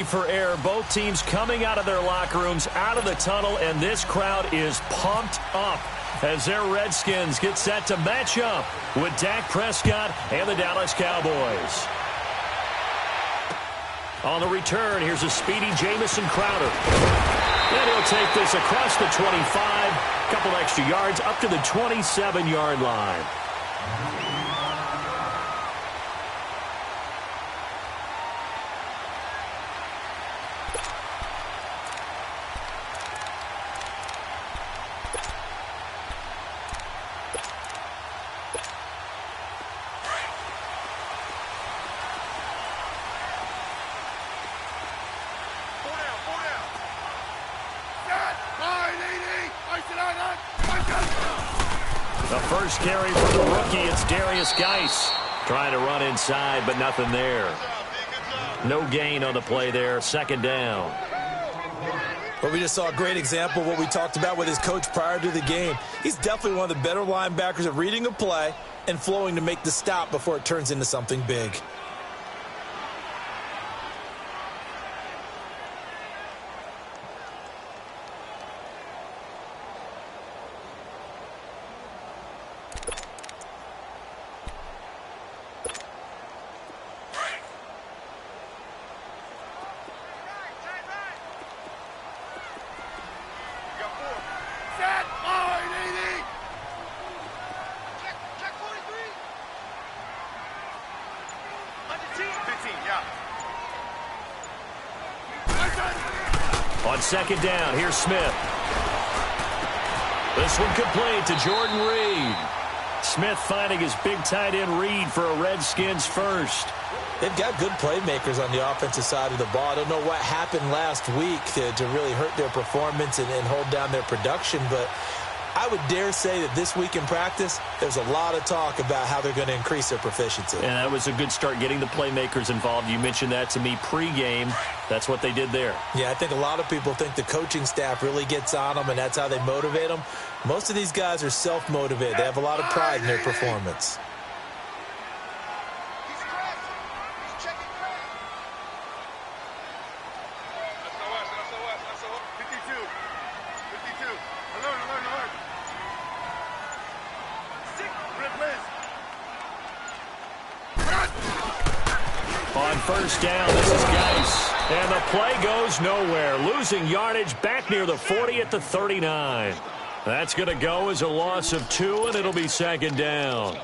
for error. Both teams coming out of their locker rooms, out of the tunnel, and this crowd is pumped up as their Redskins get set to match up with Dak Prescott and the Dallas Cowboys. On the return, here's a speedy Jamison Crowder. And he'll take this across the 25, a couple extra yards up to the 27-yard line. The first carry for the rookie, it's Darius Geis. Trying to run inside, but nothing there. No gain on the play there, second down. Well, we just saw a great example of what we talked about with his coach prior to the game. He's definitely one of the better linebackers at reading a play and flowing to make the stop before it turns into something big. On second down, here's Smith. This one complete to Jordan Reed. Smith finding his big tight end Reed for a Redskins first. They've got good playmakers on the offensive side of the ball. I don't know what happened last week to really hurt their performance and hold down their production, but I would dare say that this week in practice, there's a lot of talk about how they're going to increase their proficiency. And that was a good start, getting the playmakers involved. You mentioned that to me pregame. That's what they did there. Yeah, I think a lot of people think the coaching staff really gets on them, and that's how they motivate them. Most of these guys are self-motivated. They have a lot of pride in their performance. On first down, this is Geis. And the play goes nowhere. Losing yardage back near the 40 at the 39. That's going to go as a loss of 2, and it'll be second down.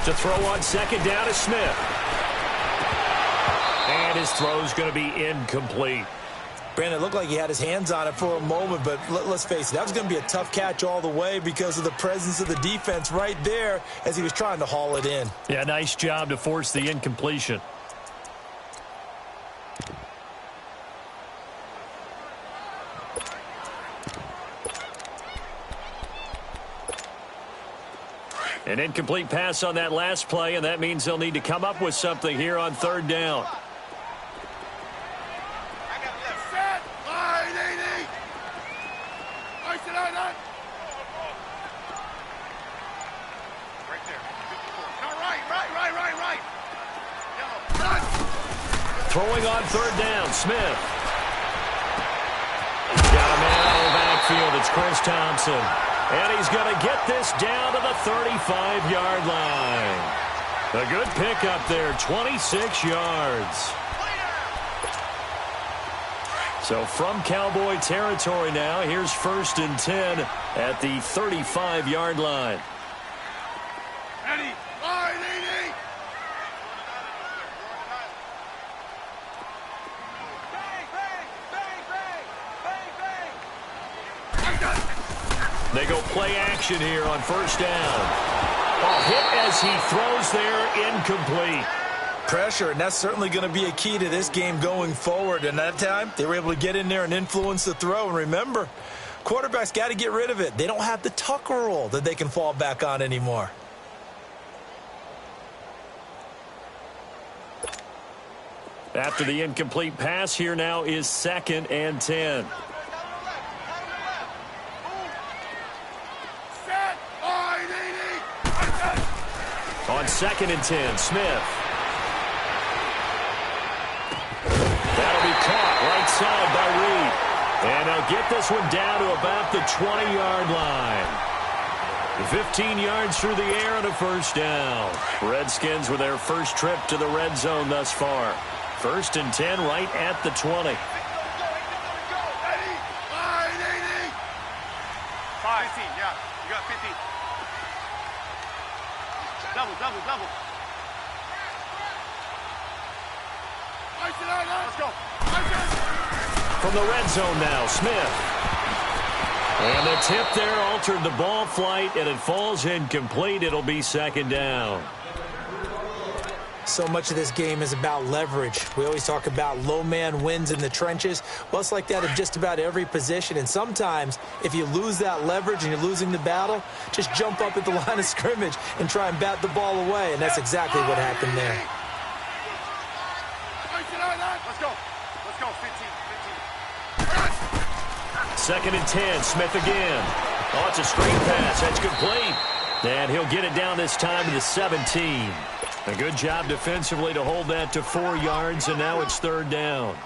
To throw on second down is Smith. And his throw's going to be incomplete. Brandon, it looked like he had his hands on it for a moment, but let's face it, that was going to be a tough catch all the way because of the presence of the defense right there as he was trying to haul it in. Yeah, nice job to force the incompletion. An incomplete pass on that last play, and that means they'll need to come up with something here on third down. Throwing on third down, Smith. Got a man out of the backfield. It's Chris Thompson. And he's going to get this down to the 35-yard line. A good pickup there, 26 yards. So from Cowboy territory now, here's 1st and 10 at the 35-yard line. They go play action here on first down. A hit as he throws there, incomplete. Pressure, and that's certainly going to be a key to this game going forward. And that time, they were able to get in there and influence the throw. And remember, Quarterback's got to get rid of it. They don't have the Tucker roll that they can fall back on anymore. After the incomplete pass, here now is 2nd and 10. On 2nd and 10, Smith. That'll be caught right side by Reed. And they'll get this one down to about the 20-yard line. 15 yards through the air and a first down. Redskins with their first trip to the red zone thus far. 1st and 10 right at the 20. 5, 15, yeah. You got 15. Double. Let's go. From the red zone now, Smith. And the tip there altered the ball flight, and it falls incomplete. It'll be 2nd down. So much of this game is about leverage. We always talk about low man wins in the trenches. Well, it's like that in just about every position. And sometimes, if you lose that leverage and you're losing the battle, just jump up at the line of scrimmage and try and bat the ball away. And that's exactly what happened there. Let's go. 15. 2nd and 10, Smith again. Oh, it's a screen pass. That's complete. And he'll get it down this time to the 17. A good job defensively to hold that to 4 yards, and now it's 3rd down.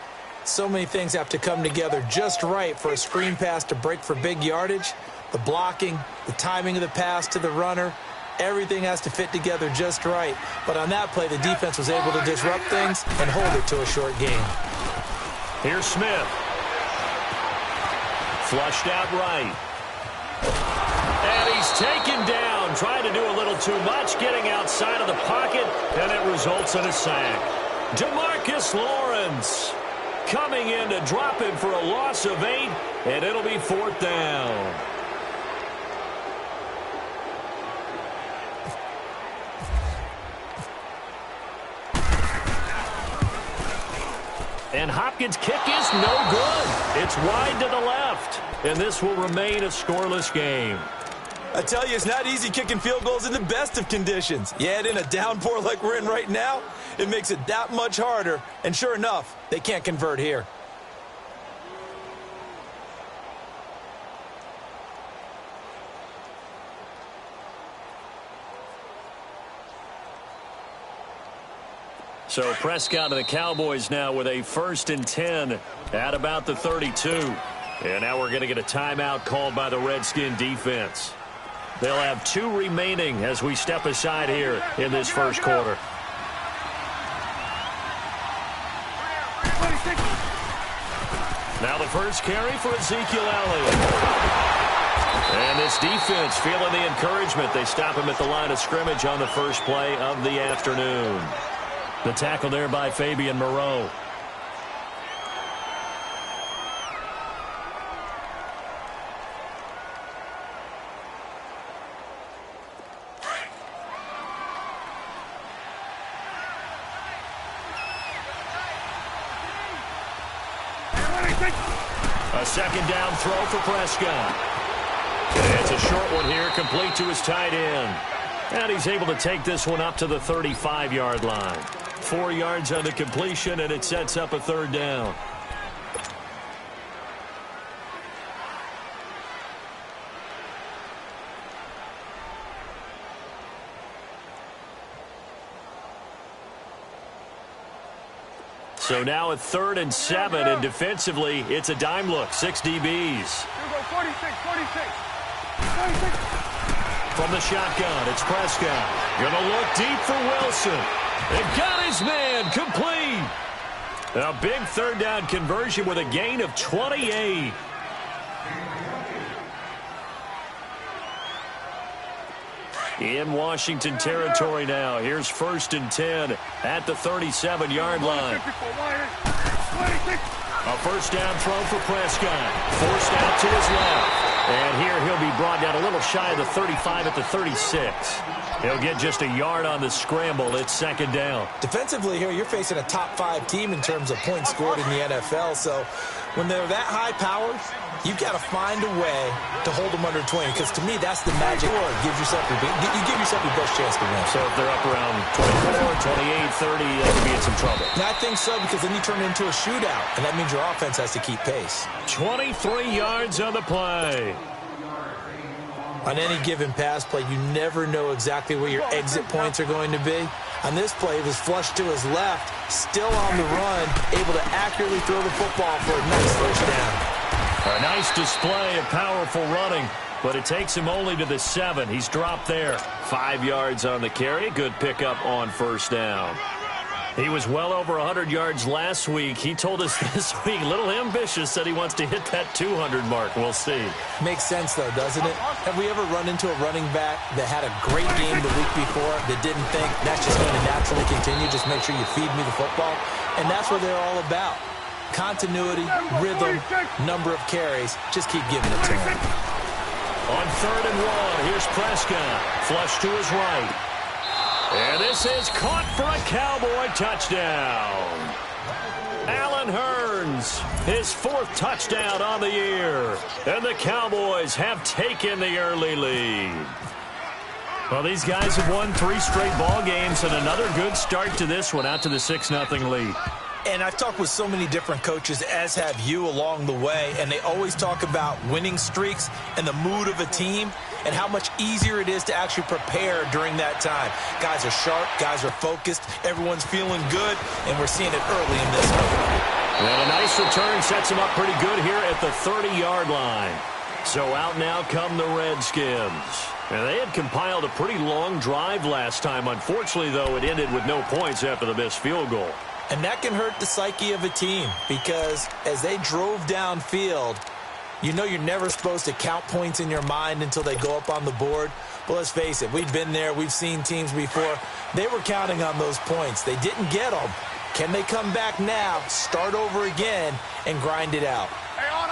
So many things have to come together just right for a screen pass to break for big yardage. The blocking, the timing of the pass to the runner, everything has to fit together just right. But on that play, the defense was able to disrupt things and hold it to a short gain. Here's Smith. Flushed out right. And he's taken down, trying to do a little too much, getting outside of the pocket, and it results in a sack. DeMarcus Lawrence coming in to drop him for a loss of 8, and it'll be 4th down. And Hopkins' kick is no good. It's wide to the left, and this will remain a scoreless game. I tell you, it's not easy kicking field goals in the best of conditions. You add in a downpour like we're in right now, it makes it that much harder. And sure enough, they can't convert here. So Prescott and the Cowboys now with a 1st and 10 at about the 32. And now we're going to get a timeout called by the Redskin defense. They'll have 2 remaining as we step aside here in this first quarter. Now the first carry for Ezekiel Elliott. And this defense feeling the encouragement. They stop him at the line of scrimmage on the first play of the afternoon. The tackle there by Fabian Moreau. A 2nd down throw for Prescott. And it's a short one here, complete to his tight end. And he's able to take this one up to the 35-yard line. 4 yards on the completion, and it sets up a 3rd down. So now a 3rd and 7, and defensively, it's a dime look. 6 DBs. 46. From the shotgun, it's Prescott. Gonna look deep for Wilson. And got his man complete. A big 3rd down conversion with a gain of 28. In Washington territory now. Here's 1st and 10 at the 37-yard line. A 1st down throw for Prescott. Forced out to his left. And here he'll be brought down a little shy of the 35 at the 36. He'll get just a yard on the scramble. It's 2nd down. Defensively here, you're facing a top 5 team in terms of points scored in the NFL. So when they're that high powered, you've got to find a way to hold them under 20, because to me, that's the magic word. You give yourself your best chance to win. So if they're up around 24, 28, 30, they could be in some trouble. And I think so, because then you turn it into a shootout, and that means your offense has to keep pace. 23 yards on the play. On any given pass play, you never know exactly where your exit points are going to be. On this play, he was flushed to his left, still on the run, able to accurately throw the football for a nice first down. A nice display of powerful running, but it takes him only to the 7. He's dropped there. 5 yards on the carry. Good pickup on first down. He was well over 100 yards last week. He told us this week, a little ambitious, said he wants to hit that 200 mark. We'll see. Makes sense, though, doesn't it? Have we ever run into a running back that had a great game the week before that didn't think that's just going to naturally continue? Just make sure you feed me the football. And that's what they're all about. Continuity, rhythm, number of carries. Just keep giving it to him. On 3rd and 1, here's Prescott. Flush to his right. And this is caught for a Cowboy touchdown. Allen Hurns, his 4th touchdown on the year. And the Cowboys have taken the early lead. Well, these guys have won 3 straight ball games and another good start to this one, out to the 6-0 lead. And I've talked with so many different coaches, as have you, along the way, and they always talk about winning streaks and the mood of a team and how much easier it is to actually prepare during that time. Guys are sharp, guys are focused, everyone's feeling good, and we're seeing it early in this one. And a nice return sets him up pretty good here at the 30-yard line. So out now come the Redskins. And they had compiled a pretty long drive last time. Unfortunately, though, it ended with no points after the missed field goal. And that can hurt the psyche of a team, because as they drove downfield, you know you're never supposed to count points in your mind until they go up on the board. But let's face it, we've been there. We've seen teams before. They were counting on those points. They didn't get them. Can they come back now, start over again, and grind it out? Hey, on.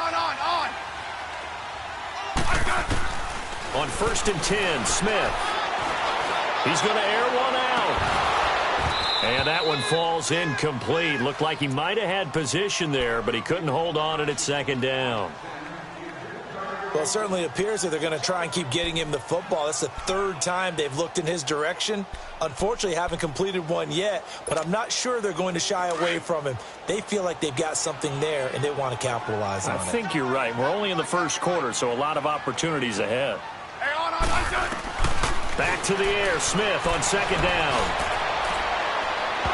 On 1st and 10, Smith. He's going to air one out. And that one falls incomplete. Looked like he might have had position there, but he couldn't hold on it at 2nd down. Well, it certainly appears that they're going to try and keep getting him the football. That's the 3rd time they've looked in his direction. Unfortunately, haven't completed one yet, but I'm not sure they're going to shy away from him. They feel like they've got something there, and they want to capitalize on it. I think you're right. We're only in the 1st quarter, so a lot of opportunities ahead. Hey, on. Back to the air. Smith on 2nd down.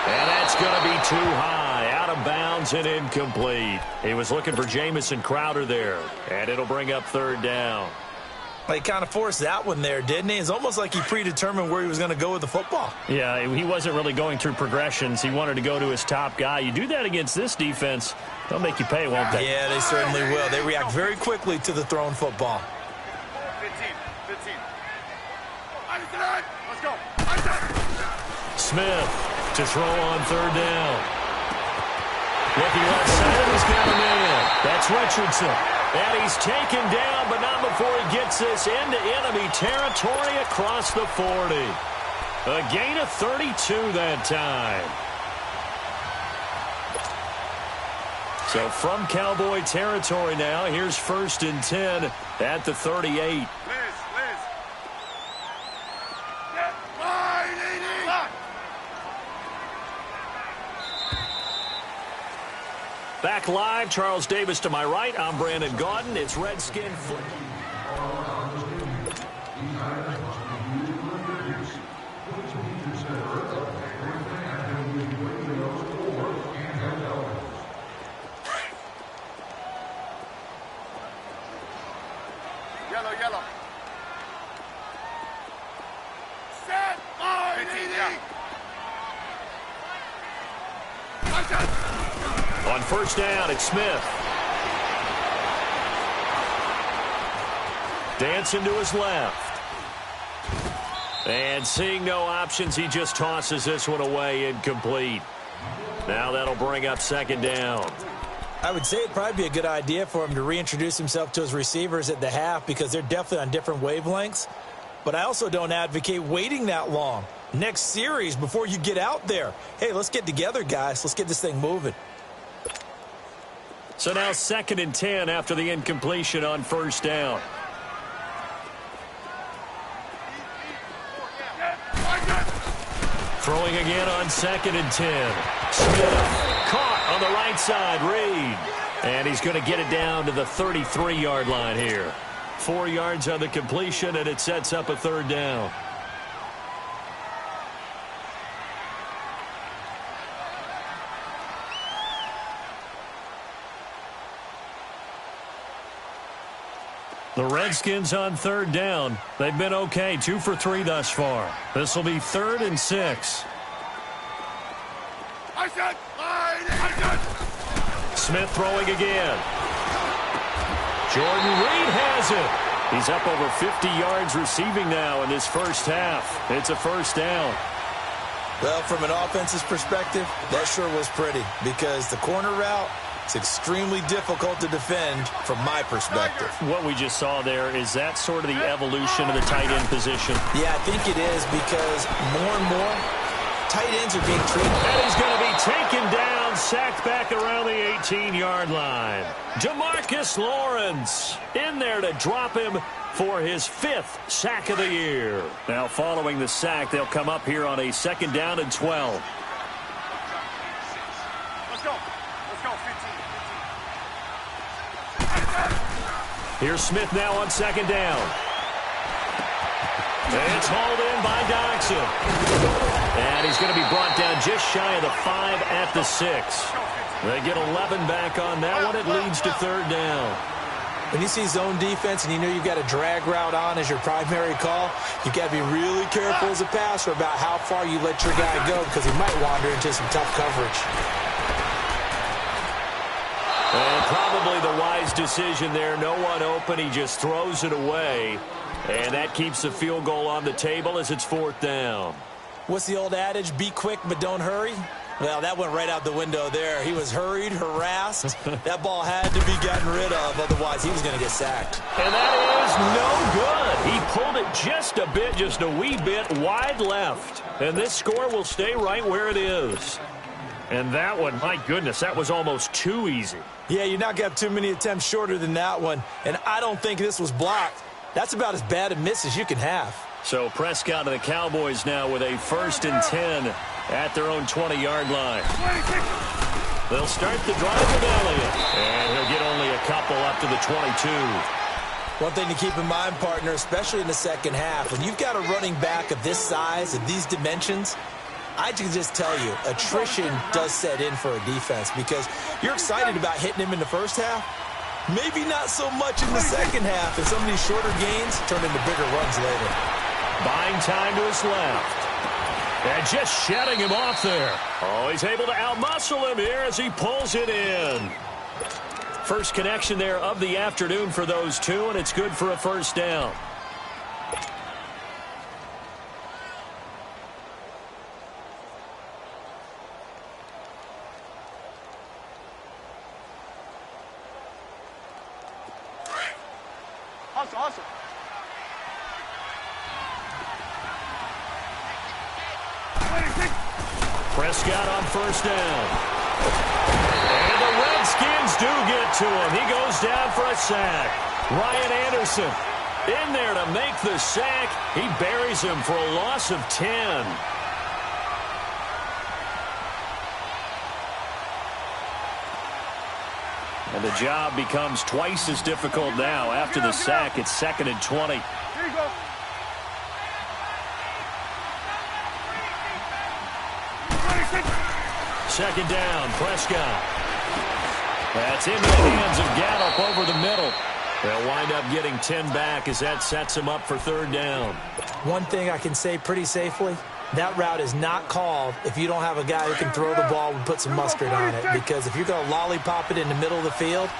And that's going to be too high, out of bounds and incomplete. He was looking for Jamison Crowder there, and it'll bring up 3rd down. Well, he kind of forced that one there, didn't he? It's almost like he predetermined where he was going to go with the football. Yeah, he wasn't really going through progressions. He wanted to go to his top guy. You do that against this defense, they'll make you pay, won't they? Yeah, they certainly will. They react very quickly to the thrown football. 15. Let's go. Smith to throw on 3rd down. Looking left side, he's got a man. That's Richardson. And he's taken down, but not before he gets this into enemy territory across the 40. A gain of 32 that time. So from Cowboy territory now, here's 1st and 10 at the 38. Liz. Get wide, 80. Back live, Charles Davis to my right. I'm Brandon Gaudin. It's Redskin football. Yellow. Set. Wide, 80. On 1st down, it's Smith. Dancing to his left. And seeing no options, he just tosses this one away, incomplete. Now that'll bring up 2nd down. I would say it'd probably be a good idea for him to reintroduce himself to his receivers at the half, because they're definitely on different wavelengths. But I also don't advocate waiting that long. Next series before you get out there. Hey, let's get together, guys. Let's get this thing moving. So now 2nd and 10 after the incompletion on first down. Throwing again on 2nd and 10. Smith caught on the right side. Reed. And he's going to get it down to the 33-yard line here. 4 yards on the completion, and it sets up a 3rd down. The Redskins on 3rd down. They've been okay, 2 for 3 thus far. This will be 3rd and 6. Smith throwing again. Jordan Reed has it. He's up over 50 yards receiving now in this first half. It's a 1st down. Well, from an offense's perspective, that sure was pretty because the corner route, it's extremely difficult to defend from my perspective. What we just saw there, is that sort of the evolution of the tight end position? Yeah, I think it is because more and more tight ends are being treated. And he's going to be taken down, sacked back around the 18-yard line. Demarcus Lawrence in there to drop him for his 5th sack of the year. Now following the sack, they'll come up here on a 2nd down and 12. Here's Smith now on 2nd down. It's hauled in by Doxson. And he's going to be brought down just shy of the 5 at the 6. They get 11 back on that one. It leads to 3rd down. When you see zone defense and you know you've got a drag route on as your primary call, you've got to be really careful as a passer about how far you let your guy go because he might wander into some tough coverage. And probably the wise decision there. No one open. He just throws it away. And that keeps the field goal on the table as it's 4th down. What's the old adage? Be quick, but don't hurry. Well, that went right out the window there. He was hurried, harassed. That ball had to be gotten rid of. Otherwise, he was going to get sacked. And that is no good. He pulled it just a bit, just a wee bit wide left. And this score will stay right where it is. And that one, my goodness, that was almost too easy. Yeah, you're not going to have too many attempts shorter than that one. And I don't think this was blocked. That's about as bad a miss as you can have. So Prescott and the Cowboys now with a 1st and 10 at their own 20-yard line. They'll start the drive with Elliott. And he'll get only a couple up to the 22. One thing to keep in mind, partner, especially in the second half, when you've got a running back of this size, of these dimensions, I can just tell you, attrition does set in for a defense because you're excited about hitting him in the first half. Maybe not so much in the second half, and some of these shorter gains turn into bigger runs later. Buying time to his left. And just shutting him off there. Oh, he's able to outmuscle him here as he pulls it in. First connection there of the afternoon for those two, and it's good for a 1st down. Awesome. Prescott on 1st down. And the Redskins do get to him. He goes down for a sack. Ryan Anderson in there to make the sack. He buries him for a loss of 10. And the job becomes twice as difficult now. After the sack, it's 2nd and 20. Here you go. Second down, Prescott. That's into the hands of Gallup over the middle. They'll wind up getting 10 back as that sets them up for 3rd down. One thing I can say pretty safely, that route is not called if you don't have a guy who can throw the ball and put some mustard on it. Because if you're going to lollipop it in the middle of the field,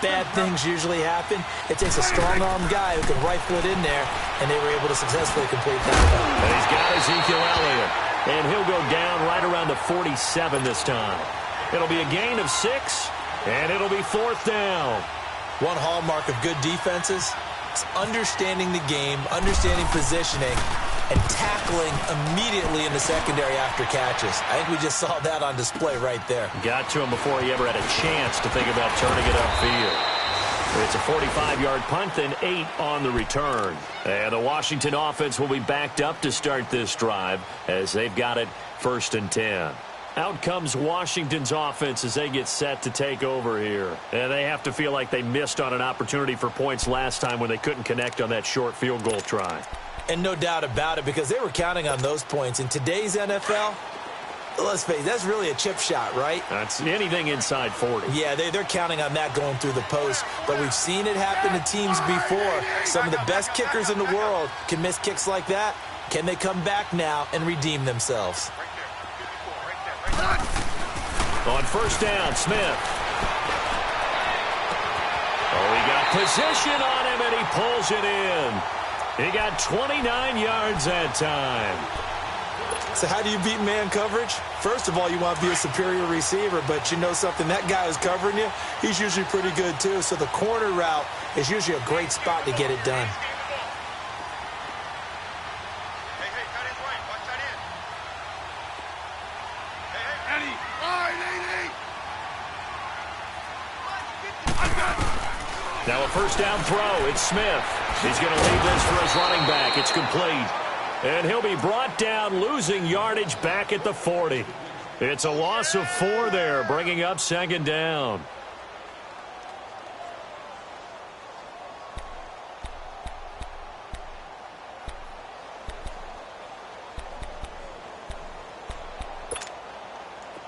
bad things usually happen. It takes a strong-armed guy who can rifle it in there, and they were able to successfully complete that. And he's got Ezekiel Elliott. And he'll go down right around the 47 this time. It'll be a gain of 6, and it'll be 4th down. One hallmark of good defenses is understanding the game, understanding positioning, and tackling immediately in the secondary after catches. I think we just saw that on display right there. Got to him before he ever had a chance to think about turning it upfield. It's a 45-yard punt and 8 on the return. And the Washington offense will be backed up to start this drive as they've got it 1st and 10. Out comes Washington's offense as they get set to take over here. And they have to feel like they missed on an opportunity for points last time when they couldn't connect on that short field goal try. And no doubt about it, because they were counting on those points. In today's NFL, let's face it, that's really a chip shot, right? That's anything inside 40. Yeah, they're counting on that going through the post. But we've seen it happen to teams before. Some of the best kickers in the world can miss kicks like that. Can they come back now and redeem themselves? On 1st down, Smith. Oh, he got position on him, and he pulls it in. He got 29 yards that time. So how do you beat man coverage? First of all, you want to be a superior receiver, but you know something, that guy who's covering you, he's usually pretty good too. So the corner route is usually a great spot to get it done. Now a 1st down throw. It's Smith. He's going to leave this for his running back. It's complete. And he'll be brought down, losing yardage back at the 40. It's a loss of 4 there, bringing up 2nd down.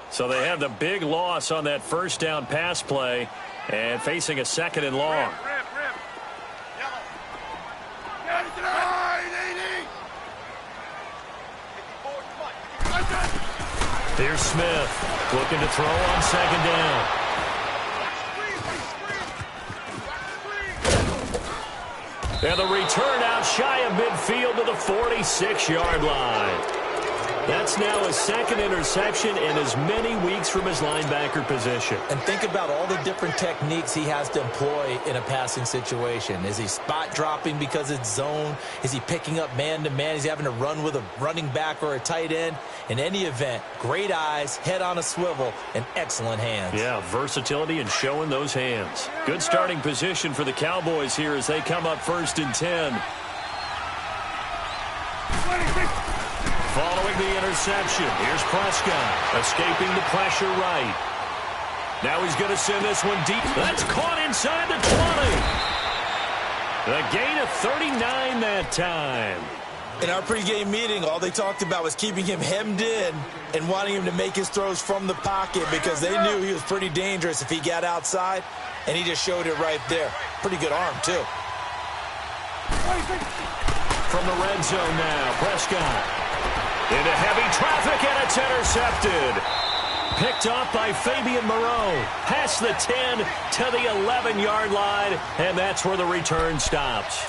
So they have the big loss on that 1st down pass play and facing a 2nd and long. Here's Smith looking to throw on 2nd down. And the return out shy of midfield to the 46-yard line. That's now his 2nd interception in as many weeks from his linebacker position. And think about all the different techniques he has to employ in a passing situation. Is he spot dropping because it's zone? Is he picking up man-to-man? Is he having to run with a running back or a tight end? In any event, great eyes, head on a swivel, and excellent hands. Yeah, versatility and showing those hands. Good starting position for the Cowboys here as they come up 1st and 10. Following the interception, here's Prescott, escaping the pressure right. Now he's going to send this one deep. That's caught inside the 20. A gain of 39 that time. In our pregame meeting, all they talked about was keeping him hemmed in and wanting him to make his throws from the pocket because they knew he was pretty dangerous if he got outside, and he just showed it right there. Pretty good arm, too. From the red zone now, Prescott. Into heavy traffic, and it's intercepted. Picked up by Fabian Moreau. Past the 10 to the 11-yard line, and that's where the return stops.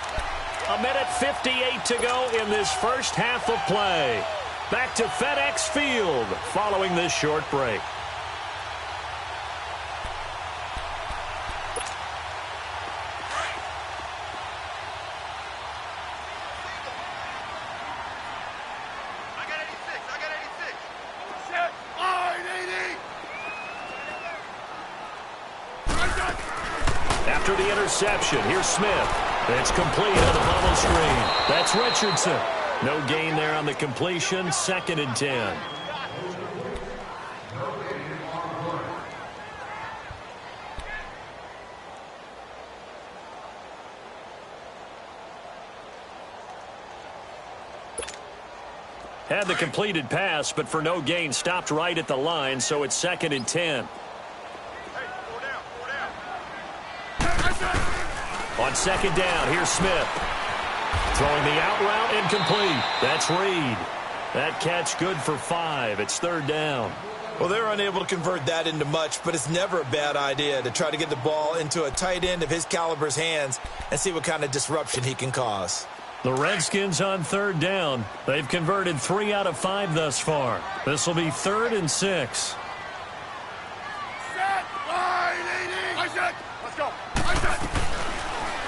1:58 to go in this first half of play. Back to FedEx Field following this short break. After the interception, here's Smith. It's complete on the bubble screen. That's Richardson. No gain there on the completion. 2nd and 10. Had the completed pass, but for no gain, stopped right at the line, so it's 2nd and 10. On 2nd down, here's Smith. Throwing the out route, incomplete. That's Reed. That catch good for 5. It's 3rd down. Well, they're unable to convert that into much, but it's never a bad idea to try to get the ball into a tight end of his caliber's hands and see what kind of disruption he can cause. The Redskins on 3rd down. They've converted 3 out of 5 thus far. This will be 3rd and 6.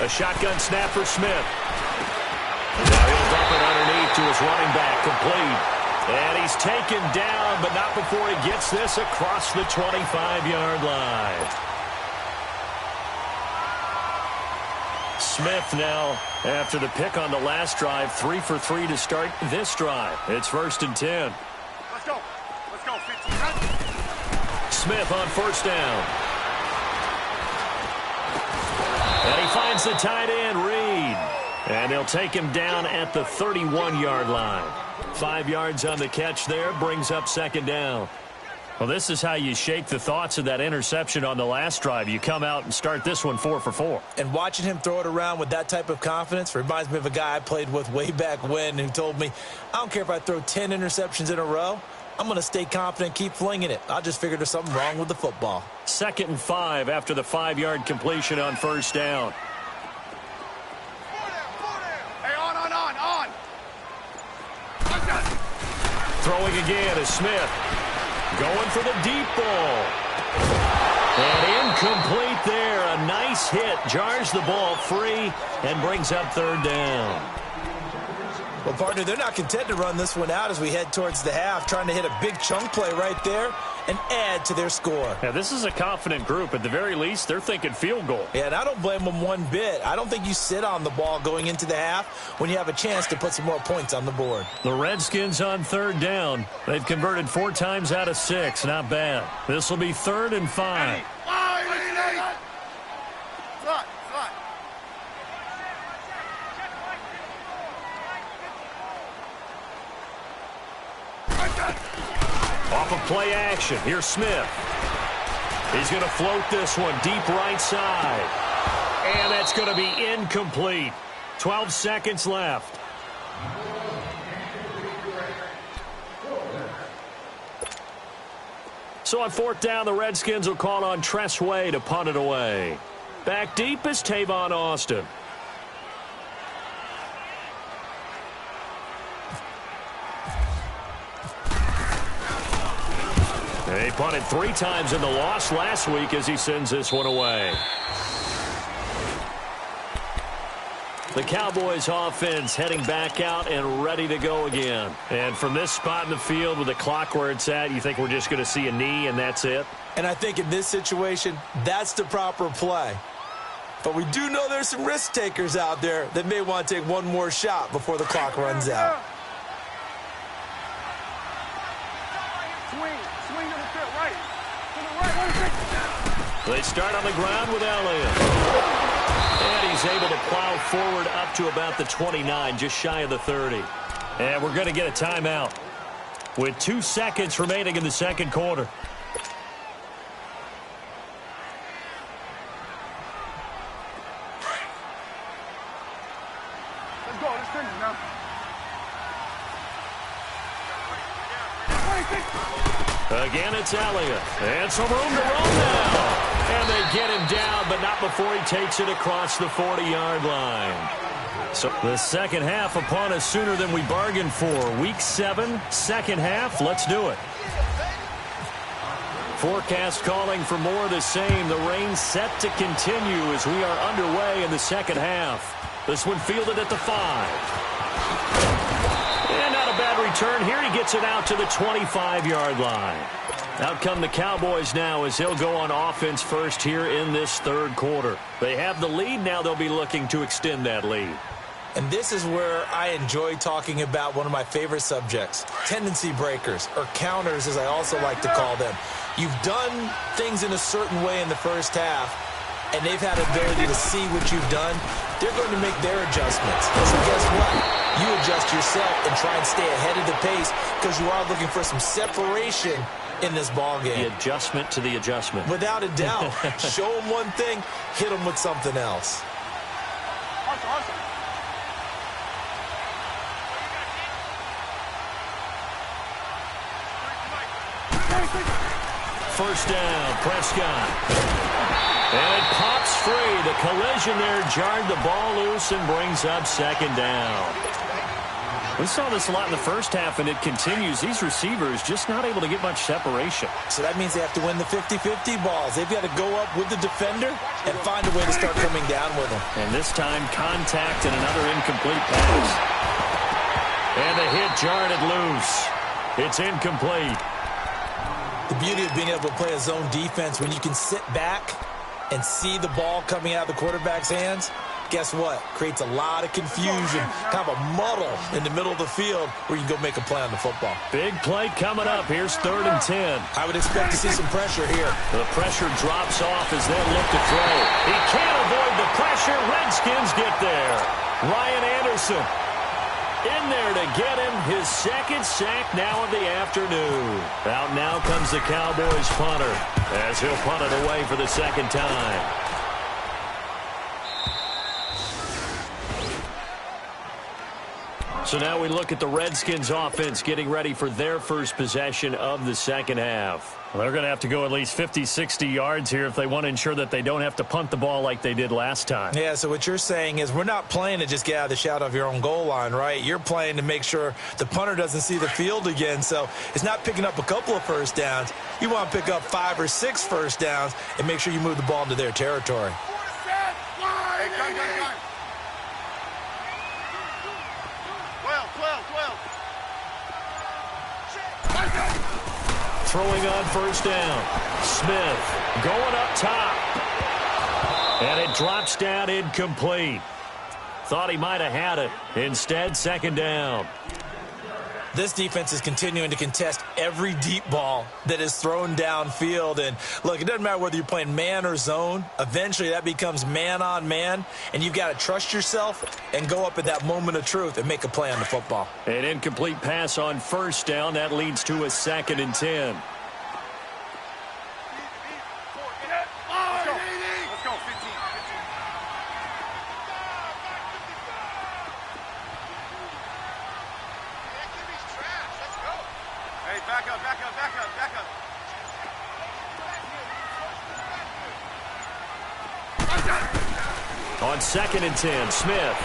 A shotgun snap for Smith. Now he'll dump it underneath to his running back, complete. And he's taken down, but not before he gets this across the 25-yard line. Smith now, after the pick on the last drive, 3 for 3 to start this drive. It's 1st and 10. Let's go. Let's go. 15. Smith on 1st down. And he finds the tight end, Reed. And they'll take him down at the 31-yard line. 5 yards on the catch there, brings up 2nd down. Well, this is how you shake the thoughts of that interception on the last drive. You come out and start this one 4 for 4. And watching him throw it around with that type of confidence reminds me of a guy I played with way back when who told me, I don't care if I throw 10 interceptions in a row. I'm going to stay confident, keep flinging it. I just figured there's something wrong with the football. 2nd and 5 after the 5-yard completion on 1st down. Hey, on. Throwing again is Smith. Going for the deep ball. And incomplete there. A nice hit. Jars the ball free and brings up 3rd down. Well, partner, they're not content to run this one out as we head towards the half, trying to hit a big chunk play right there and add to their score. Yeah, this is a confident group. At the very least, they're thinking field goal. Yeah, and I don't blame them one bit. I don't think you sit on the ball going into the half when you have a chance to put some more points on the board. The Redskins on 3rd down. They've converted 4 times out of 6. Not bad. This will be 3rd and 5. Off of play action. Here's Smith. He's going to float this one deep right side. And that's going to be incomplete. 12 seconds left. So on 4th down, the Redskins will call on Tress Way to punt it away. Back deep is Tavon Austin. They punted 3 times in the loss last week as he sends this one away. The Cowboys offense heading back out and ready to go again. And from this spot in the field with the clock where it's at, you think we're just going to see a knee and that's it? And I think in this situation, that's the proper play. But we do know there's some risk takers out there that may want to take one more shot before the clock runs out. They start on the ground with Elliott. And he's able to plow forward up to about the 29, just shy of the 30. And we're going to get a timeout with 2 seconds remaining in the 2nd quarter. Let's go. Let's finish now. Again, it's Elliott. And some room to run now. And they get him down, but not before he takes it across the 40-yard line. So the 2nd half upon us sooner than we bargained for. Week 7, 2nd half. Let's do it. Forecast calling for more of the same. The rain set to continue as we are underway in the 2nd half. This one fielded at the 5. And not a bad return here. He gets it out to the 25-yard line. Out come the Cowboys now as they'll go on offense first here in this 3rd quarter. They have the lead. Now they'll be looking to extend that lead. And this is where I enjoy talking about one of my favorite subjects, tendency breakers, or counters as I also like to call them. You've done things in a certain way in the first half, and they've had ability to see what you've done. They're going to make their adjustments. So guess what? You adjust yourself and try and stay ahead of the pace because you are looking for some separation in this ball game. The adjustment to the adjustment. Without a doubt. Show them one thing, hit them with something else. First down, Prescott. And it pops free. The collision there jarred the ball loose and brings up 2nd down. We saw this a lot in the first half, and it continues. These receivers just not able to get much separation. So that means they have to win the 50-50 balls. They've got to go up with the defender and find a way to start coming down with them. And this time, contact and another incomplete pass. And the hit jarred it loose. It's incomplete. The beauty of being able to play a zone defense when you can sit back and see the ball coming out of the quarterback's hands, guess what? Creates a lot of confusion, kind of a muddle in the middle of the field where you can go make a play on the football. Big play coming up. Here's 3rd and 10. I would expect to see some pressure here. The pressure drops off as they'll look to throw. He can't avoid the pressure. Redskins get there. Ryan Anderson in there to get him his 2nd sack now of the afternoon. Out now comes the Cowboys punter as he'll punt it away for the 2nd time. So now we look at the Redskins offense getting ready for their first possession of the 2nd half. Well, they're going to have to go at least 50, 60 yards here if they want to ensure that they don't have to punt the ball like they did last time. Yeah, so what you're saying is we're not playing to just get out of the shadow of your own goal line, right? You're playing to make sure the punter doesn't see the field again. So it's not picking up a couple of first downs. You want to pick up 5 or 6 first downs and make sure you move the ball into their territory. Hey, gun. 12. Throwing on first down. Smith going up top. And it drops down incomplete. Thought he might have had it. Instead, 2nd down. This defense is continuing to contest every deep ball that is thrown downfield. And, look, it doesn't matter whether you're playing man or zone. Eventually, that becomes man-on-man, and you've got to trust yourself and go up at that moment of truth and make a play on the football. An incomplete pass on first down. That leads to a 2nd and 10. Let's go, 15. Hey, back up. On 2nd and 10, Smith.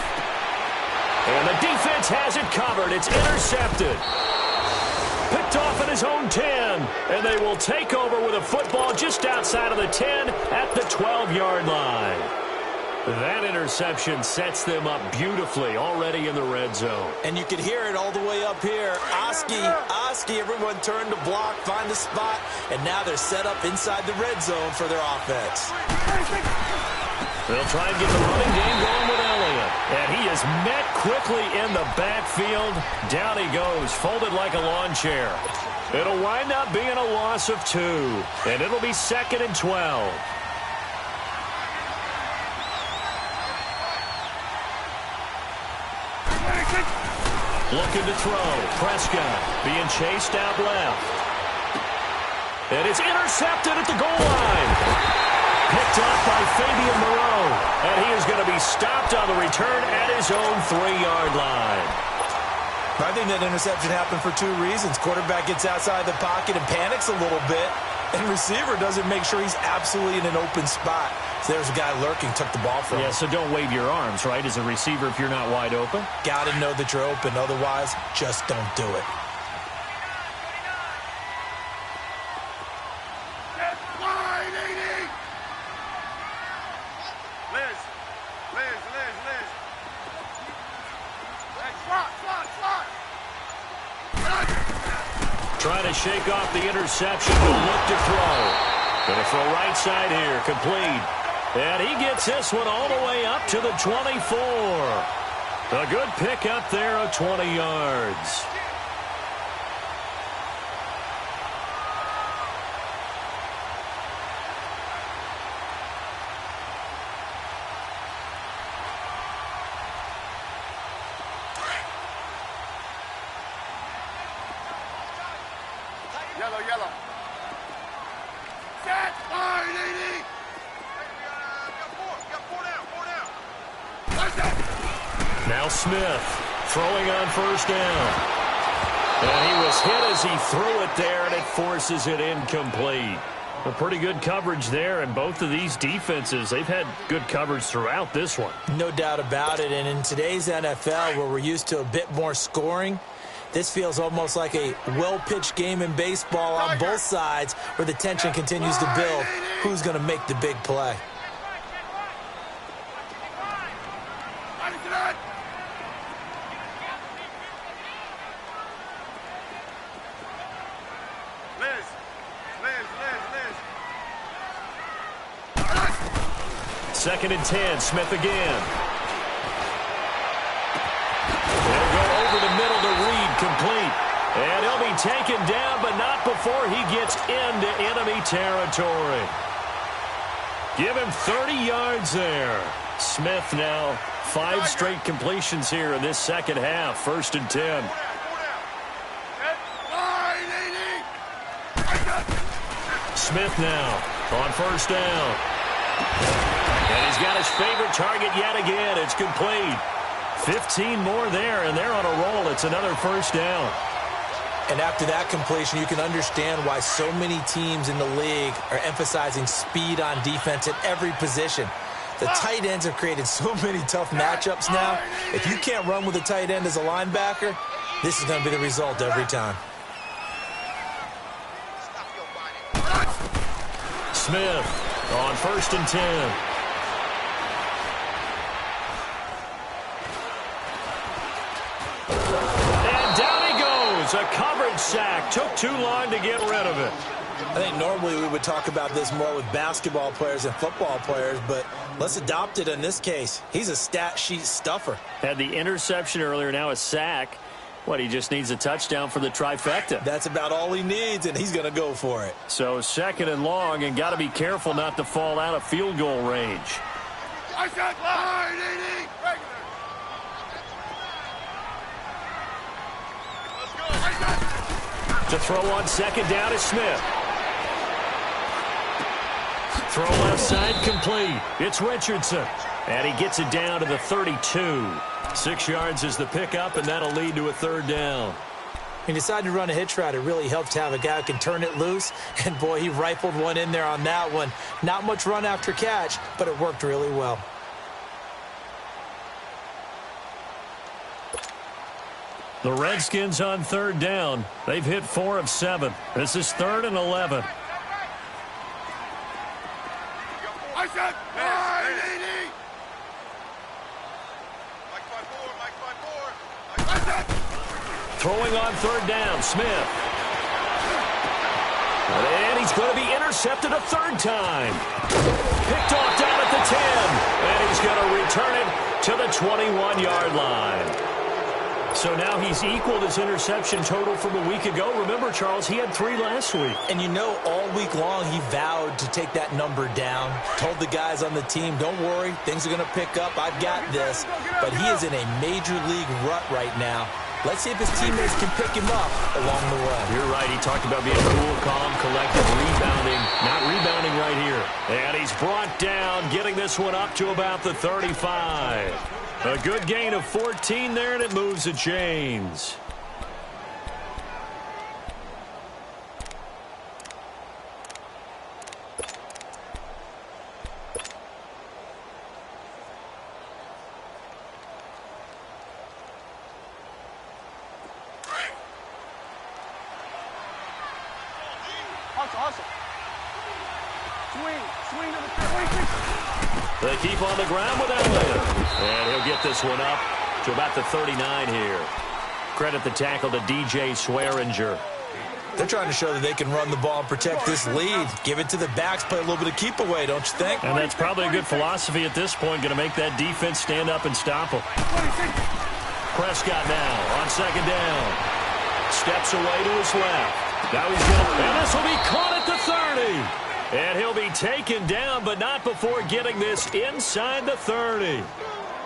And the defense has it covered. It's intercepted. Picked off at his own 10. And they will take over with a football just outside of the 10 at the 12-yard line. That interception sets them up beautifully already in the red zone. And you can hear it all the way up here. Oski, everyone turned to block, find the spot, and now they're set up inside the red zone for their offense. They'll try and get the running game going with Elliott. And he is met quickly in the backfield. Down he goes, folded like a lawn chair. It'll wind up being a loss of 2. And it'll be 2nd and 12. Looking to throw. Prescott being chased out left. And it's intercepted at the goal line. Picked up by Fabian Moreau. And he is going to be stopped on the return at his own 3-yard line. I think that interception happened for 2 reasons. Quarterback gets outside the pocket and panics a little bit. And receiver doesn't make sure he's absolutely in an open spot. So there's a guy lurking, took the ball from him. Yeah, so don't wave your arms, right, as a receiver if you're not wide open. Got to know that you're open. Otherwise, just don't do it. Trying to shake off the interception, but look to throw. Going to throw right side here, complete. And he gets this one all the way up to the 24. A good pick up there of 20 yards. Yellow. Set. Line, 80. Got four down. Now Smith throwing on first down. And he was hit as he threw it there, and it forces it incomplete. Well, pretty good coverage there, and both of these defenses, they've had good coverage throughout this one. No doubt about it, and in today's NFL, where we're used to a bit more scoring, this feels almost like a well-pitched game in baseball on both sides where the tension continues to build. Who's going to make the big play? 2nd and 10. Smith again. They'll go over the middle to Reed, complete. And he'll be taken down, but not before he gets into enemy territory. Give him 30 yards there. Smith now 5 straight completions here in this second half. 1st and 10. Smith now on 1st down. And he's got his favorite target yet again. It's complete. 15 more there, and they're on a roll. It's another 1st down. And after that completion, you can understand why so many teams in the league are emphasizing speed on defense at every position. The tight ends have created so many tough matchups now. If you can't run with a tight end as a linebacker, this is going to be the result every time. Smith on 1st and 10. A coverage sack. Took too long to get rid of it. I think normally we would talk about this more with basketball players and football players, but let's adopt it in this case. He's a stat sheet stuffer. Had the interception earlier, now a sack. What, he just needs a touchdown for the trifecta. That's about all he needs, and he's going to go for it. So 2nd and long, and got to be careful not to fall out of field goal range. I said line, Edie. To throw on 2nd down is Smith. Throw left side complete. It's Richardson. And he gets it down to the 32. 6 yards is the pickup, and that'll lead to a 3rd down. He decided to run a hitch route. It really helped to have a guy who can turn it loose. And, boy, he rifled one in there on that one. Not much run after catch, but it worked really well. The Redskins on 3rd down. They've hit 4 of 7. This is 3rd and 11. I said, line, Edie. Mike 5-4. I said. Throwing on 3rd down, Smith. And he's going to be intercepted a 3rd time. Picked off down at the 10. And he's going to return it to the 21-yard line. So now he's equaled his interception total from a week ago. Remember, Charles, he had 3 last week. And you know, all week long he vowed to take that number down. Told the guys on the team, don't worry, things are going to pick up. I've got this. But he is in a major league rut right now. Let's see if his teammates can pick him up along the way. You're right. He talked about being cool, calm, collected, rebounding. Not rebounding right here. And he's brought down, getting this one up to about the 35. A good gain of 14 there, and it moves the chains. Hustle. Swing to the 36. They keep on the ground with Elliott. And he'll get this one up to about the 39 here. Credit the tackle to DJ Swearinger. They're trying to show that they can run the ball and protect this lead. Give it to the backs, play a little bit of keep away, don't you think? And that's probably a good philosophy at this point, going to make that defense stand up and stop them. Prescott now on 2nd down. Steps away to his left. Now he's going to, and this will be caught at the 30. And he'll be taken down, but not before getting this inside the 30.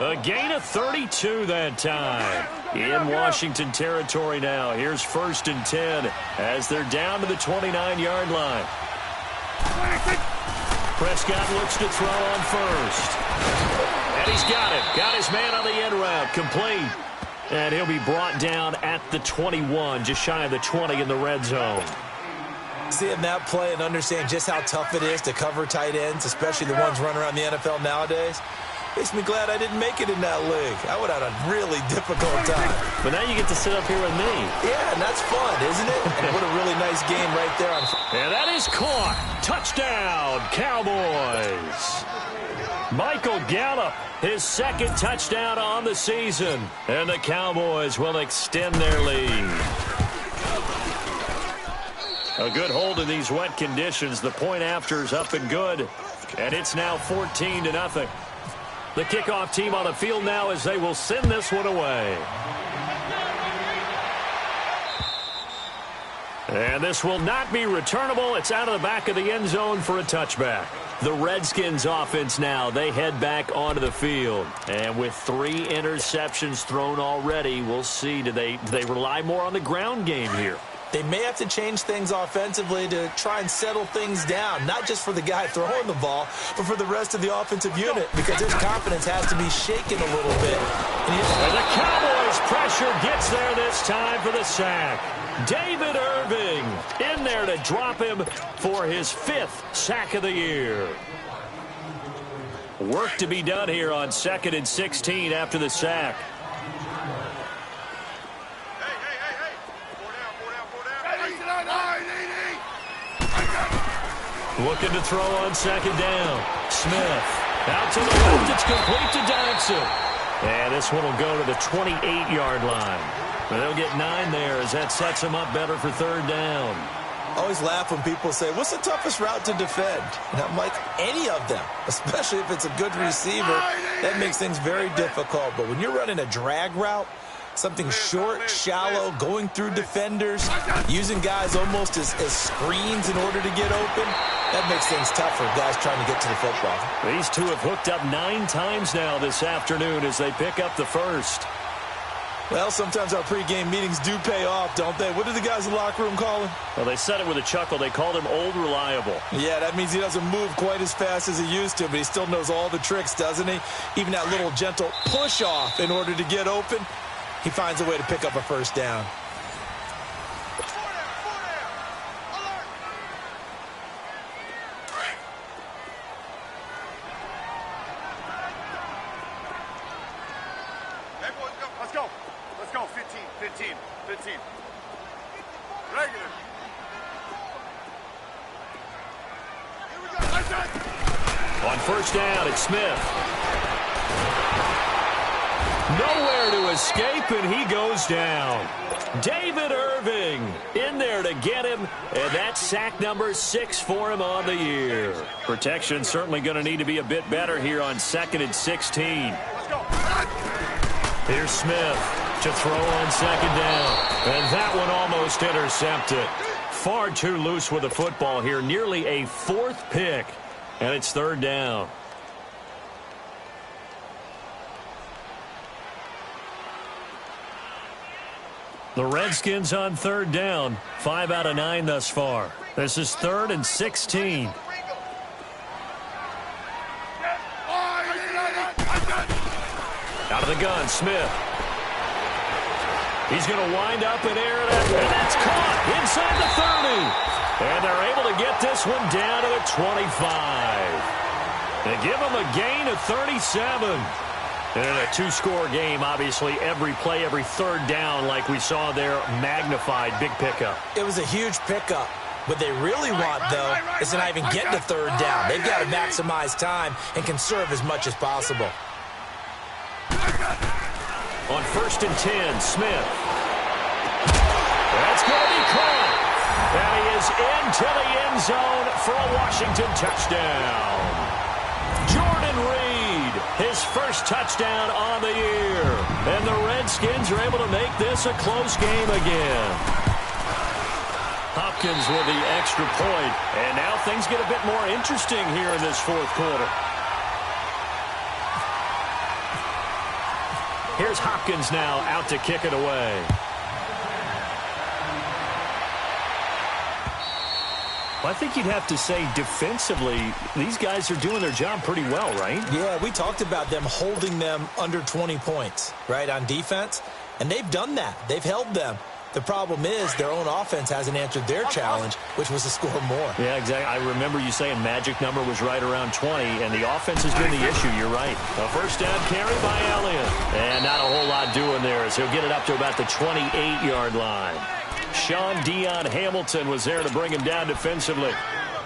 A gain of 32 that time. In Washington territory now. Here's 1st and 10 as they're down to the 29-yard line. Prescott looks to throw on 1st. And he's got it. Got his man on the end route. Complete. And he'll be brought down at the 21, just shy of the 20 in the red zone. Seeing that play and understand just how tough it is to cover tight ends, especially the ones running around the NFL nowadays, makes me glad I didn't make it in that league. I would have had a really difficult time. But now you get to sit up here with me. Yeah, and that's fun, isn't it? And what a really nice game right there. And that is caught. Touchdown, Cowboys. Michael Gallup, his 2nd touchdown on the season. And the Cowboys will extend their lead. A good hold in these wet conditions. The point after is up and good. And it's now 14-0. The kickoff team on the field now as they will send this one away. And this will not be returnable. It's out of the back of the end zone for a touchback. The Redskins offense now, they head back onto the field. And with 3 interceptions thrown already, we'll see, do they rely more on the ground game here? They may have to change things offensively to try and settle things down, not just for the guy throwing the ball, but for the rest of the offensive unit, because his confidence has to be shaken a little bit. And the Cowboys' pressure gets there this time for the sack. David Irving in there to drop him for his 5th sack of the year. Work to be done here on 2nd and 16 after the sack. Looking to throw on 2nd down. Smith out to the left. It's complete to Dodson. And this one will go to the 28-yard line. They'll get 9 there as that sets them up better for 3rd down. I always laugh when people say, what's the toughest route to defend? And I'm like, any of them, especially if it's a good receiver. That makes things very difficult. But when you're running a drag route, something short, shallow, going through defenders, using guys almost as screens in order to get open, that makes things tough for guys trying to get to the football. These two have hooked up 9 times now this afternoon as they pick up the first. Well, sometimes our pregame meetings do pay off, don't they? What do the guys in the locker room call him? Well, they said it with a chuckle. They called him Old Reliable. Yeah, that means he doesn't move quite as fast as he used to, but he still knows all the tricks, doesn't he? Even that little gentle push-off in order to get open. He finds a way to pick up a first down. Hey, boys, let's go. Let's go. 15. Regular. Here we go. On 1st down, it's Smith. Nowhere to escape, and he goes down. David Irving in there to get him, and that's sack number 6 for him on the year. Protection certainly going to need to be a bit better here on 2nd and 16. Here's Smith to throw on 2nd down, and that one almost intercepted. Far too loose with the football here, nearly a 4th pick, and it's 3rd down. The Redskins on 3rd down, 5 out of 9 thus far. This is 3rd and 16. Out of the gun, Smith. He's going to wind up and air it up, and that's caught inside the 30. And they're able to get this one down to the 25. They give him a gain of 37. And in a 2-score game, obviously, every play, every 3rd down, like we saw there, magnified, big pickup. It was a huge pickup. What they really want, though, is to not even get to 3rd down. They've got to maximize time and conserve as much as possible. On 1st and 10, Smith. That's going to be caught. And he is into the end zone for a Washington touchdown. Jordan Reed, his first touchdown on the year. And the Redskins are able to make this a close game again. Hopkins with the extra point. And now things get a bit more interesting here in this 4th quarter. Here's Hopkins now out to kick it away. Well, I think you'd have to say defensively, these guys are doing their job pretty well, right? Yeah, we talked about them holding them under 20 points, right, on defense. And they've done that. They've held them. The problem is their own offense hasn't answered their challenge, which was to score more. Yeah, exactly. I remember you saying magic number was right around 20, and the offense has been the issue. You're right. A 1st down carry by Elliott. And not a whole lot doing there as he'll get it up to about the 28-yard line. Sean Dion Hamilton was there to bring him down defensively.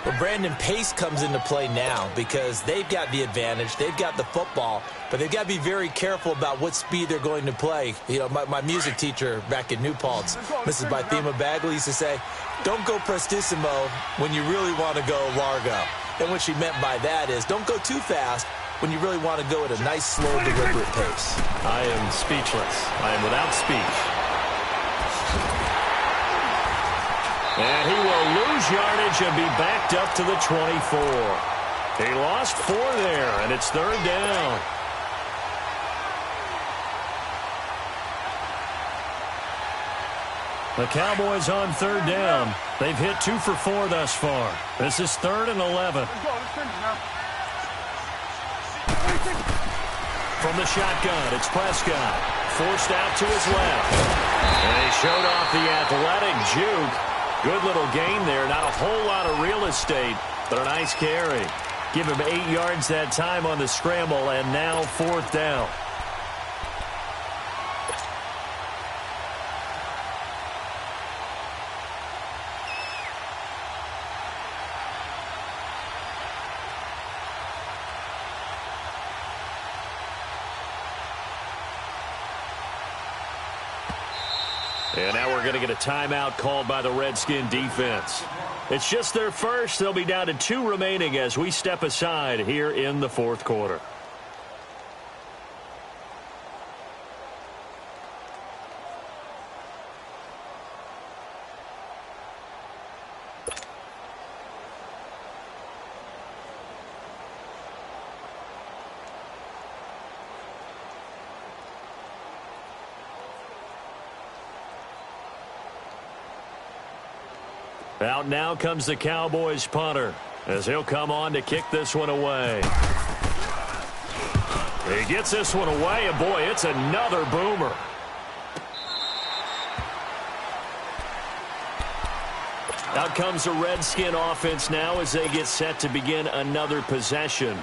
Well, Brandon Pace comes into play now because they've got the advantage. They've got the football, but they've got to be very careful about what speed they're going to play. You know, my music teacher back in New Paltz, Mrs. Bythema Bagley, used to say, don't go prestissimo when you really want to go largo. And what she meant by that is don't go too fast when you really want to go at a nice, slow, deliberate pace. I am speechless. I am without speech. And he will lose yardage and be backed up to the 24. He lost 4 there, and it's 3rd down. The Cowboys on 3rd down. They've hit 2 for 4 thus far. This is 3rd and 11. From the shotgun, it's Prescott. Forced out to his left. And he showed off the athletic juke. Good little gain there. Not a whole lot of real estate, but a nice carry. Give him 8 yards that time on the scramble, and now 4th down. And now we're going to get a timeout called by the Redskin defense. It's just their first. They'll be down to 2 remaining as we step aside here in the 4th quarter. Out now comes the Cowboys punter as he'll come on to kick this one away. He gets this one away, and boy, it's another boomer. Out comes the Redskin offense now as they get set to begin another possession.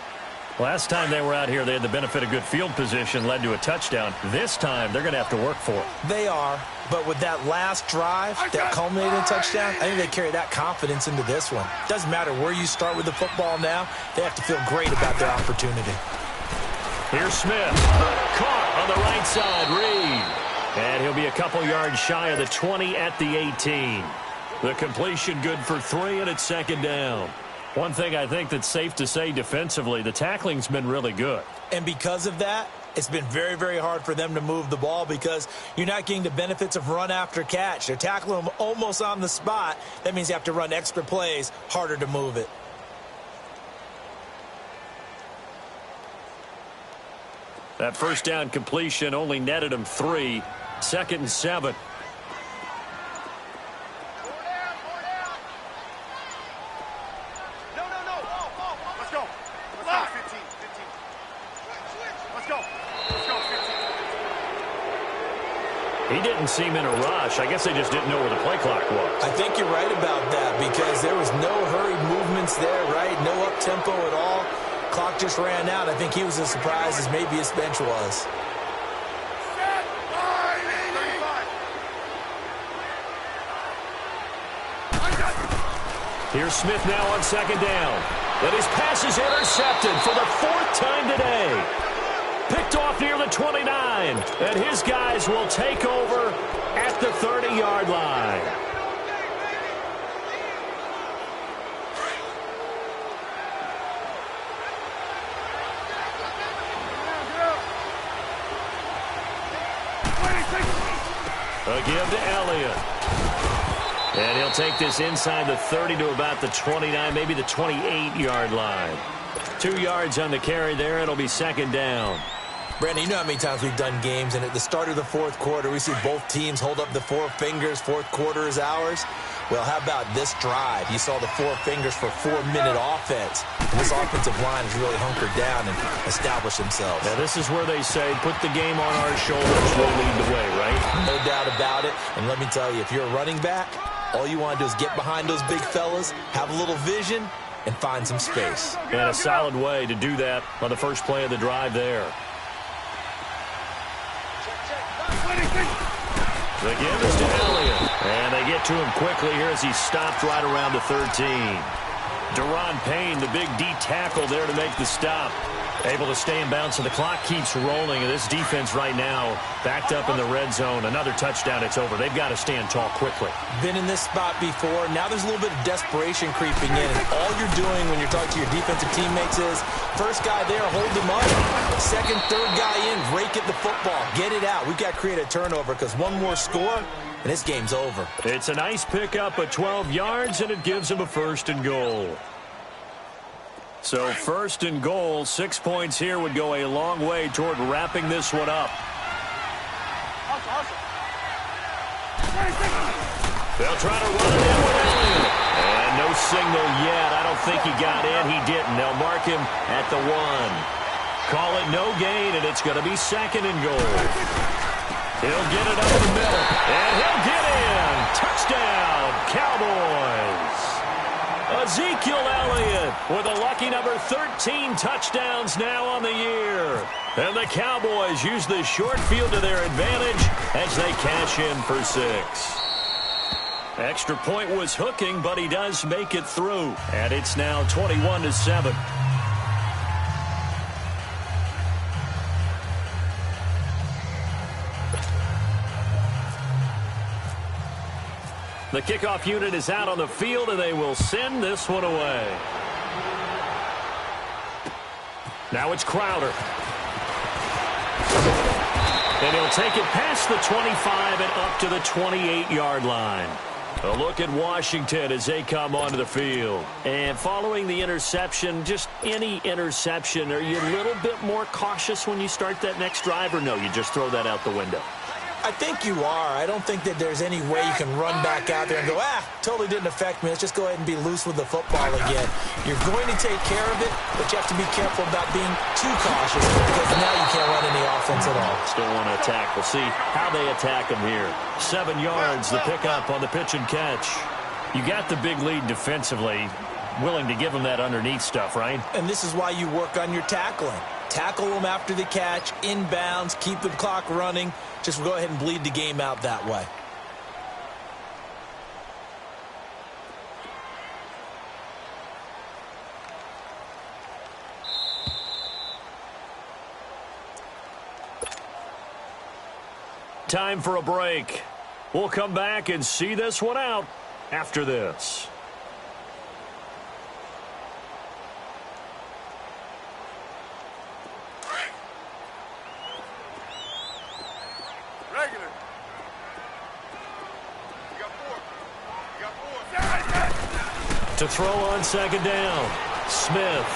Last time they were out here, they had the benefit of good field position, led to a touchdown. This time, they're going to have to work for it. They are, but with that last drive, that culminating touchdown, I think they carry that confidence into this one. Doesn't matter where you start with the football now, they have to feel great about their opportunity. Here's Smith. Caught on the right side, Reed. And he'll be a couple yards shy of the 20 at the 18. The completion good for 3, and it's 2nd down. One thing I think that's safe to say defensively, the tackling's been really good. And because of that, it's been very, very hard for them to move the ball because you're not getting the benefits of run after catch. They're tackling them almost on the spot. That means you have to run extra plays, harder to move it. That first down completion only netted him 3. 2nd and 7. He didn't seem in a rush. I guess they just didn't know where the play clock was. I think you're right about that because there was no hurried movements there, right? No up-tempo at all. Clock just ran out. I think he was as surprised as maybe his bench was. Here's Smith now on 2nd down. And his pass is intercepted for the 4th time today. Picked off near the 29, and his guys will take over at the 30-yard line. A give to Elliott. And he'll take this inside the 30 to about the 29, maybe the 28-yard line. 2 yards on the carry there. It'll be 2nd down. Brandon, you know how many times we've done games, and at the start of the 4th quarter, we see both teams hold up the 4 fingers, 4th quarter is ours. Well, how about this drive? You saw the 4 fingers for 4-minute offense. And this offensive line has really hunkered down and established themselves. Now, this is where they say, put the game on our shoulders, we'll lead the way, right? No doubt about it. And let me tell you, if you're a running back, all you want to do is get behind those big fellas, have a little vision, and find some space. And a solid way to do that on the first play of the drive there. The give is to Elliott. And they get to him quickly here as he stopped right around the 13. Deron Payne, the big D tackle there to make the stop. Able to stay in bounds, so the clock keeps rolling. And this defense right now backed up in the red zone. Another touchdown, it's over. They've got to stand tall quickly. Been in this spot before. Now there's a little bit of desperation creeping in. And all you're doing when you're talking to your defensive teammates is, first guy there, hold him up. Second, third guy in, rake at the football. Get it out. We've got to create a turnover because one more score, and this game's over. It's a nice pickup of 12 yards, and it gives him a 1st and goal. So 1st and goal, 6 points here would go a long way toward wrapping this one up. They'll try to run it in with Elliott. And no signal yet. I don't think he got in. He didn't. They'll mark him at the 1. Call it no gain, and it's going to be 2nd and goal. He'll get it up the middle, and he'll get in. Touchdown, Cowboys. Ezekiel Elliott with a lucky number 13 touchdowns now on the year. And the Cowboys use the short field to their advantage as they cash in for 6. Extra point was hooking, but he does make it through. And it's now 21-7. The kickoff unit is out on the field, and they will send this one away. Now it's Crowder. And he'll take it past the 25 and up to the 28-yard line. A look at Washington as they come onto the field. And following the interception, just any interception, are you a little bit more cautious when you start that next drive, or no, you just throw that out the window? I think you are. I don't think that there's any way you can run back out there and go, totally didn't affect me. Let's just go ahead and be loose with the football again. You're going to take care of it, but you have to be careful about being too cautious because now you can't run any offense at all. Still want to attack. We'll see how they attack him here. 7 yards, the pickup on the pitch and catch. You got the big lead defensively. Willing to give him that underneath stuff, right? And this is why you work on your tackling. Tackle them after the catch, inbounds, keep the clock running. Just go ahead and bleed the game out that way. Time for a break. We'll come back and see this one out after this. To throw on 2nd down, Smith.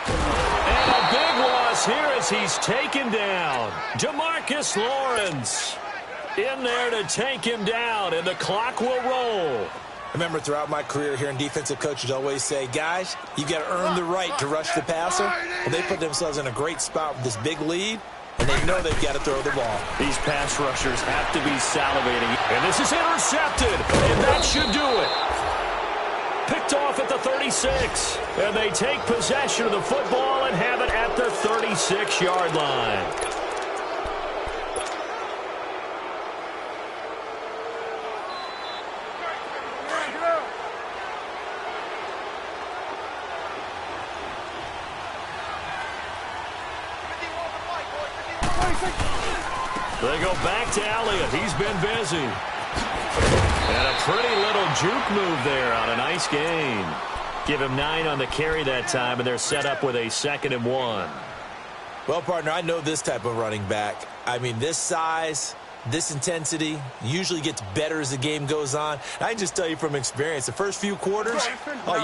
And a big loss here as he's taken down. DeMarcus Lawrence in there to take him down, and the clock will roll. I remember throughout my career here in defensive coaches always say, guys, you got to earn the right to rush the passer. Well, they put themselves in a great spot with this big lead, and they know they've got to throw the ball. These pass rushers have to be salivating. And this is intercepted, and that should do it. Picked off at the 36, and they take possession of the football and have it at the 36-yard line. They go back to Elliott. He's been busy. And a pretty little juke move there on a nice gain. Give him 9 on the carry that time, and they're set up with a 2nd and 1. Well, partner, I know this type of running back. I mean, this size, this intensity usually gets better as the game goes on. I can just tell you from experience, the first few quarters,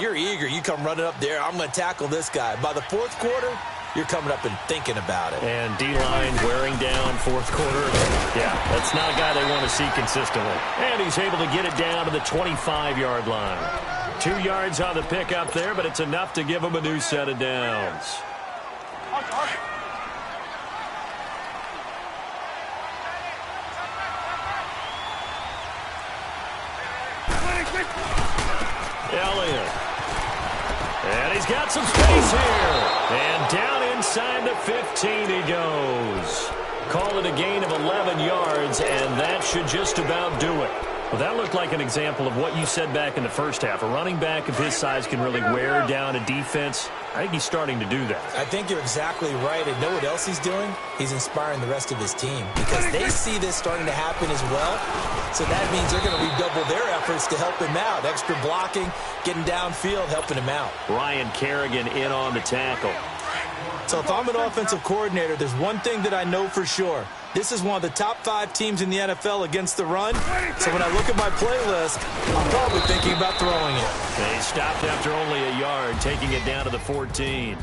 you're eager. You come running up there, I'm going to tackle this guy. By the 4th quarter, you're coming up and thinking about it. And D-line wearing down 4th quarter. Yeah, that's not a guy they want to see consistently. And he's able to get it down to the 25-yard line. 2 yards on the pickup there, but it's enough to give him a new set of downs. Elliott. And he's got some space here. And down inside the 15 he goes. Call it a gain of 11 yards, and that should just about do it. Well, that looked like an example of what you said back in the first half. A running back of his size can really wear down a defense. I think he's starting to do that. I think you're exactly right. And know what else he's doing? He's inspiring the rest of his team because they see this starting to happen as well. So that means they're going to redouble their efforts to help him out. Extra blocking, getting downfield, helping him out. Ryan Kerrigan in on the tackle. So if I'm an offensive coordinator, there's one thing that I know for sure. This is one of the top 5 teams in the NFL against the run. So when I look at my playlist, I'm probably thinking about throwing it. They stopped after only a yard, taking it down to the 14.